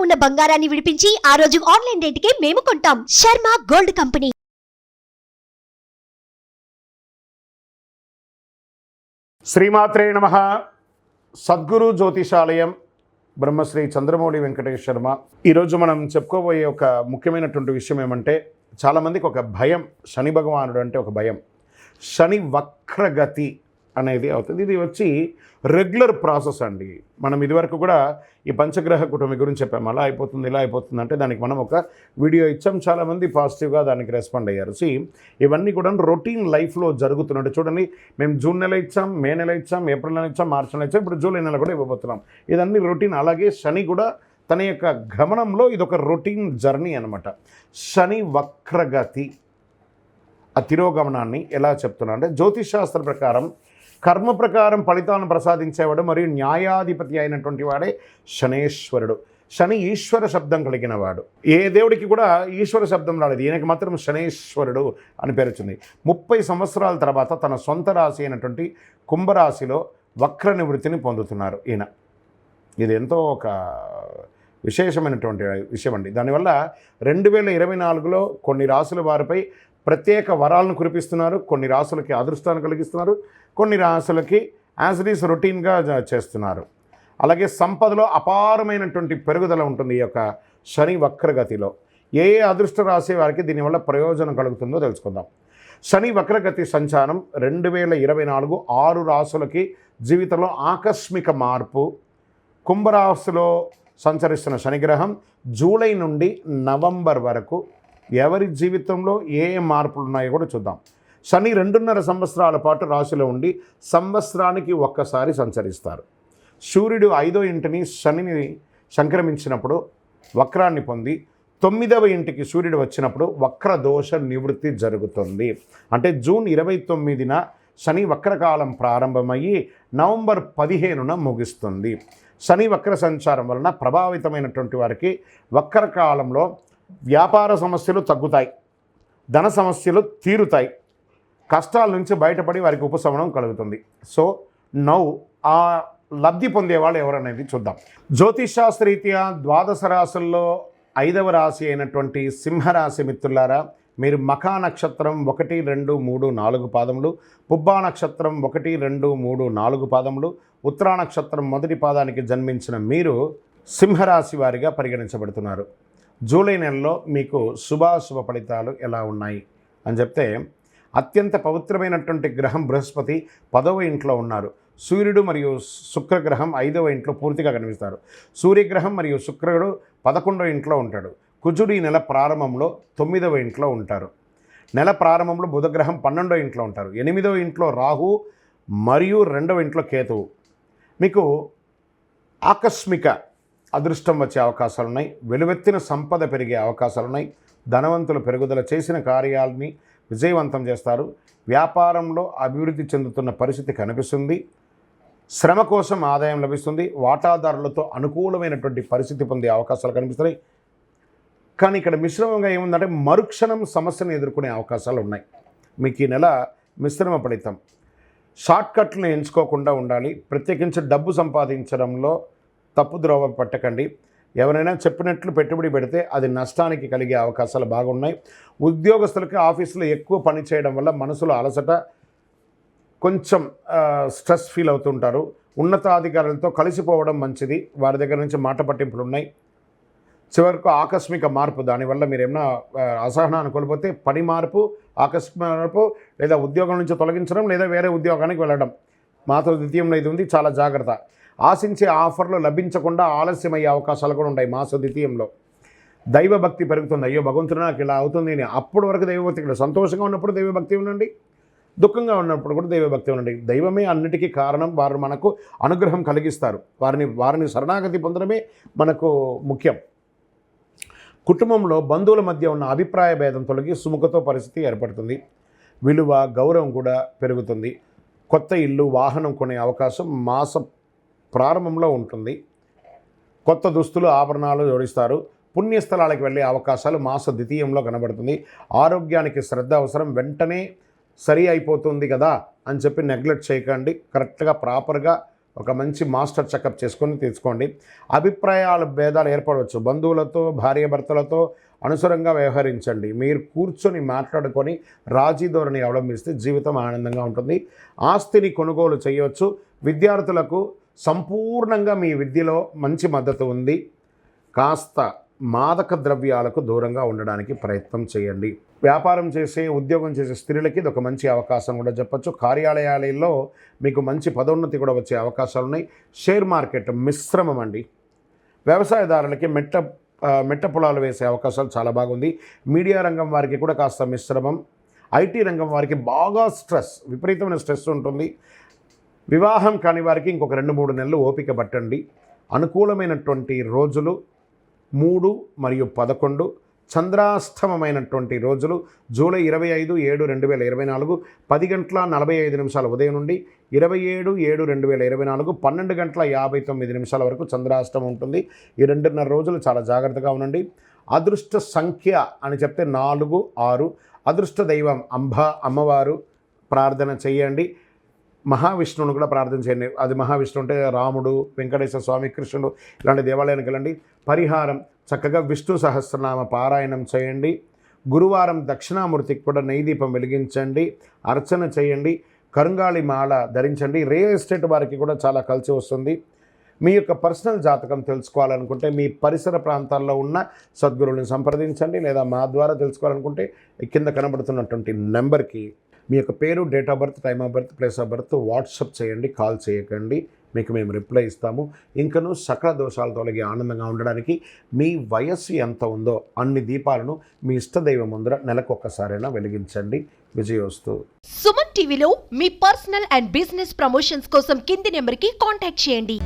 ఉన్న బంగారాన్ని విడిపించి ఆ రోజు ఆన్లైన్ రేటుకే మేము కొంటాం. Sharma gold company. శ్రీమాత్రే నమః. సద్గురు జ్యోతిషాలయం బ్రహ్మశ్రీ చంద్రమౌళి వెంకటేశ్వర శర్మ. ఈరోజు మనం చెప్పుకోబోయే ఒక ముఖ్యమైనటువంటి విషయం ఏమంటే, చాలామందికి ఒక భయం, శని భగవానుడు అంటే ఒక భయం. శని వక్రగతి అనేది అవుతుంది. ఇది వచ్చి రెగ్యులర్ ప్రాసెస్ అండి. మనం ఇదివరకు కూడా ఈ పంచగ్రహ కుటుంబం గురించి చెప్పాము. అలా అయిపోతుంది, ఇలా అయిపోతుంది అంటే దానికి మనం ఒక వీడియో ఇచ్చాం. చాలామంది పాజిటివ్గా దానికి రెస్పాండ్ అయ్యారు. ఇవన్నీ కూడా రొటీన్ లైఫ్లో జరుగుతున్నట్టు చూడండి. మేము జూన్ నెల ఇచ్చాం, మే నెల ఇచ్చాం, ఏప్రిల్ నెల ఇచ్చాం, మార్చి నెల ఇచ్చాం, ఇప్పుడు జూలై నెల కూడా ఇవ్వబోతున్నాం. ఇదన్నీ రొటీన్. అలాగే శని కూడా తన యొక్క గమనంలో ఇదొక రొటీన్ జర్నీ అనమాట. శని వక్రగతి ఆ తిరోగమనాన్ని ఎలా చెప్తున్నా అంటే, జ్యోతిష్ శాస్త్ర ప్రకారం కర్మ ప్రకారం ఫలితాలను ప్రసాదించేవాడు మరియు న్యాయాధిపతి అయినటువంటి వాడే శనేశ్వరుడు. శని ఈశ్వర శబ్దం కలిగిన వాడు. ఏ దేవుడికి కూడా ఈశ్వర శబ్దం రాలేదు, ఈయనకి మాత్రం శనేశ్వరుడు అని పేరు వచ్చింది. 30 సంవత్సరాల తర్వాత తన సొంత రాశి అయినటువంటి కుంభరాశిలో వక్ర నివృత్తిని పొందుతున్నారు ఈయన. ఇది ఎంతో ఒక విశేషమైనటువంటి విషయం అండి. దానివల్ల 2024లో కొన్ని రాశుల వారిపై ప్రత్యేక వరాలను కురిపిస్తున్నారు. కొన్ని రాశులకి అదృష్టాన్ని కలిగిస్తున్నారు, కొన్ని రాశులకి యాజ్ ఇట్ ఈస్ రొటీన్గా చేస్తున్నారు. అలాగే సంపదలో అపారమైనటువంటి పెరుగుదల ఉంటుంది ఈ యొక్క శని వక్రగతిలో. ఏ అదృష్ట రాశి వారికి దీనివల్ల ప్రయోజనం కలుగుతుందో తెలుసుకుందాం. శని వక్రగతి సంచారం 2024 6 రాశులకి జీవితంలో ఆకస్మిక మార్పు. కుంభరాశిలో సంచరిస్తున్న శనిగ్రహం జూలై నుండి నవంబర్ వరకు ఎవరి జీవితంలో ఏ మార్పులు ఉన్నాయో కూడా చూద్దాం. శని 2.5 సంవత్సరాల పాటు రాశిలో ఉండి సంవత్సరానికి ఒక్కసారి సంచరిస్తారు. సూర్యుడు 5వ ఇంటిని శనిని సంక్రమించినప్పుడు వక్రాన్ని పొంది 9వ ఇంటికి సూర్యుడు వచ్చినప్పుడు వక్ర దోష నివృత్తి జరుగుతుంది. అంటే జూన్ 29న శని వక్రకాలం ప్రారంభమయ్యి నవంబర్ 15న ముగుస్తుంది. శని వక్ర సంచారం వలన ప్రభావితమైనటువంటి వారికి వక్రకాలంలో వ్యాపార సమస్యలు తగ్గుతాయి, ధన సమస్యలు తీరుతాయి, కష్టాల నుంచి బయటపడి వారికి ఉపశమనం కలుగుతుంది. నౌ ఆ లబ్ధి పొందేవాళ్ళు ఎవరనేది చూద్దాం. జ్యోతిషాస్త్రరీత్యా ద్వాదశ రాశుల్లో 5వ రాశి అయినటువంటి సింహరాశి మిత్రులారా, మీరు మఖా నక్షత్రం 1, 2, 3, 4 పాదములు, పుబ్బా నక్షత్రం 1, 2, 3, 4 పాదములు, ఉత్తరా నక్షత్రం మొదటి పాదానికి జన్మించిన మీరు సింహరాశి వారిగా పరిగణించబడుతున్నారు. జూలై నెలలో మీకు శుభాశుభ ఫలితాలు ఎలా ఉన్నాయి అని చెప్తే, అత్యంత పవిత్రమైనటువంటి గ్రహం బృహస్పతి 10వ ఇంట్లో ఉన్నారు. సూర్యుడు మరియు శుక్రగ్రహం 5వ ఇంట్లో పూర్తిగా కనిపిస్తారు. సూర్యగ్రహం మరియు శుక్రుడు 11వ ఇంట్లో ఉంటాడు. కుజుడు ఈ నెల ప్రారంభంలో 9వ ఇంట్లో ఉంటారు. నెల ప్రారంభంలో బుధగ్రహం 12వ ఇంట్లో ఉంటారు. 8వ ఇంట్లో రాహు మరియు 2వ ఇంట్లో కేతువు. మీకు ఆకస్మిక అదృష్టం వచ్చే అవకాశాలు ఉన్నాయి. వెలువెత్తిన సంపద పెరిగే అవకాశాలు ఉన్నాయి. ధనవంతులు పెరుగుదల చేసిన కార్యాలని విజయవంతం చేస్తారు. వ్యాపారంలో అభివృద్ధి చెందుతున్న పరిస్థితి కనిపిస్తుంది. శ్రమ కోసం ఆదాయం లభిస్తుంది. వాటాదారులతో అనుకూలమైనటువంటి పరిస్థితి పొందే అవకాశాలు కనిపిస్తున్నాయి. కానీ ఇక్కడ మిశ్రమంగా ఏముందంటే, మరుక్షణం సమస్యను ఎదుర్కొనే అవకాశాలు ఉన్నాయి. మీకు ఈ నెల మిశ్రమ ఫలితం. షార్ట్కట్లను ఎంచుకోకుండా ఉండాలి. ప్రత్యేకించి డబ్బు సంపాదించడంలో తప్పుద్రోవ పట్టకండి. ఎవరైనా చెప్పినట్లు పెట్టుబడి పెడితే అది నష్టానికి కలిగే అవకాశాలు బాగున్నాయి. ఉద్యోగస్తులకి ఆఫీసులో ఎక్కువ పని చేయడం వల్ల మనసులో అలసట, కొంచెం స్ట్రెస్ ఫీల్ అవుతుంటారు. ఉన్నతాధికారులతో కలిసిపోవడం మంచిది. వారి దగ్గర నుంచి మాట పట్టింపులు ఉన్నాయి. చివరకు ఆకస్మిక మార్పు, దానివల్ల మీరు ఏమైనా అసహనాన్ని కోల్పోతే పని మార్పు, ఆకస్మిక మార్పు, లేదా ఉద్యోగం నుంచి తొలగించడం, లేదా వేరే ఉద్యోగానికి వెళ్ళడం. మాతో ద్వితీయంలో ఇది ఉంది, చాలా జాగ్రత్త. ఆశించే ఆఫర్లు లభించకుండా ఆలస్యమయ్యే అవకాశాలు కూడా ఉంటాయి మాస ద్వితీయంలో. దైవభక్తి పెరుగుతుంది. అయ్యో భగవంతుడు నాకు ఇలా అవుతుంది అని. అప్పటి వరకు దైవభక్తి, సంతోషంగా ఉన్నప్పుడు దైవభక్తి ఉండండి, దుఃఖంగా ఉన్నప్పుడు కూడా దైవభక్తి ఉండండి. దైవమే అన్నిటికీ కారణం. వారు మనకు అనుగ్రహం కలిగిస్తారు. వారిని శరణాగతి పొందడమే మనకు ముఖ్యం. కుటుంబంలో బంధువుల మధ్య ఉన్న అభిప్రాయ భేదం తొలగి సుముఖతో పరిస్థితి ఏర్పడుతుంది. విలువ, గౌరవం కూడా పెరుగుతుంది. కొత్త ఇల్లు, వాహనం కొనే అవకాశం మాసం ప్రారంభంలో ఉంటుంది. కొత్త దుస్తులు, ఆభరణాలు జోడిస్తారు. పుణ్యస్థలాలకు వెళ్ళే అవకాశాలు మాస ద్వితీయంలో కనబడుతుంది. ఆరోగ్యానికి శ్రద్ధ అవసరం. వెంటనే సరి అయిపోతుంది కదా అని చెప్పి నెగ్లెక్ట్ చేయకండి. కరెక్ట్గా ప్రాపర్గా ఒక మంచి మాస్టర్ చెకప్ చేసుకొని తీసుకోండి. అభిప్రాయాల భేదాలు ఏర్పడవచ్చు. బంధువులతో, భార్యాభర్తలతో అనుసరంగా వ్యవహరించండి. మీరు కూర్చొని మాట్లాడుకొని రాజీ ధోరణి అవలంబిస్తే జీవితం ఆనందంగా ఉంటుంది. ఆస్తిని కొనుగోలు చేయవచ్చు. విద్యార్థులకు సంపూర్ణంగా మీ విద్యలో మంచి మద్దతు ఉంది. కాస్త మాదక ద్రవ్యాలకు దూరంగా ఉండడానికి ప్రయత్నం చేయండి. వ్యాపారం చేసే, ఉద్యోగం చేసే స్త్రీలకి ఇది ఒక మంచి అవకాశం కూడా చెప్పచ్చు. కార్యాలయాలలో మీకు మంచి పదోన్నతి కూడా వచ్చే అవకాశాలు ఉన్నాయి. షేర్ మార్కెట్ మిశ్రమం అండి. వ్యవసాయదారులకి మెట్ట పొలాలు వేసే అవకాశాలు చాలా బాగుంది. మీడియా రంగం వారికి కూడా కాస్త మిశ్రమం. ఐటీ రంగం వారికి బాగా విపరీతమైన స్ట్రెస్ ఉంటుంది. వివాహం కాని వారికి ఇంకొక 2-3 నెలలు ఓపిక పట్టండి. అనుకూలమైనటువంటి రోజులు 3 మరియు 11. చంద్రాష్టమమైనటువంటి రోజులు జూలై 25/7/2024 10:45 ఉదయం నుండి 27/7/2024 12:59 వరకు చంద్రాష్టమం ఉంటుంది. ఈ 2.5 రోజులు చాలా జాగ్రత్తగా ఉండండి. అదృష్ట సంఖ్య అని చెప్తే 4, 6. అదృష్ట దైవం అమ్మవారు ప్రార్థన చేయండి. మహావిష్ణువును కూడా ప్రార్థన చేయండి. అది మహావిష్ణువు అంటే రాముడు, వెంకటేశ్వర స్వామి, కృష్ణుడు ఇలాంటి దేవాలయానికి వెళ్ళండి. పరిహారం చక్కగా విష్ణు సహస్రనామ పారాయణం చేయండి. గురువారం దక్షిణామూర్తికి కూడా నెయ్యి దీపం వెలిగించండి, అర్చన చేయండి. కరుంగాళి మాల ధరించండి. రియల్ ఎస్టేట్ వారికి కూడా చాలా కలిసి వస్తుంది. మీ యొక్క పర్సనల్ జాతకం తెలుసుకోవాలనుకుంటే మీ పరిసర ప్రాంతాల్లో ఉన్న సద్గురువుని సంప్రదించండి. లేదా మా ద్వారా తెలుసుకోవాలనుకుంటే కింద కనబడుతున్నటువంటి నెంబర్కి మీ యొక్క పేరు, date of birth, time of birth, place of birth WhatsApp చేయండి. కాల్ చేయకండి. మీకు మేము రిప్లై ఇస్తాము. ఇంకనూ సకల దోషాలు తొలగి ఆనందంగా ఉండడానికి మీ వయస్సు ఎంత ఉందో అన్ని దీపాలను మీ ఇష్టదైవం ముందర నెలకొక్కసారైనా వెలిగించండి. విజయోస్తు. సుమన్ టీవీలో మీ పర్సనల్ అండ్ బిజినెస్ ప్రమోషన్స్ కోసం కింది నెంబర్కి కాంటాక్ట్ చేయండి.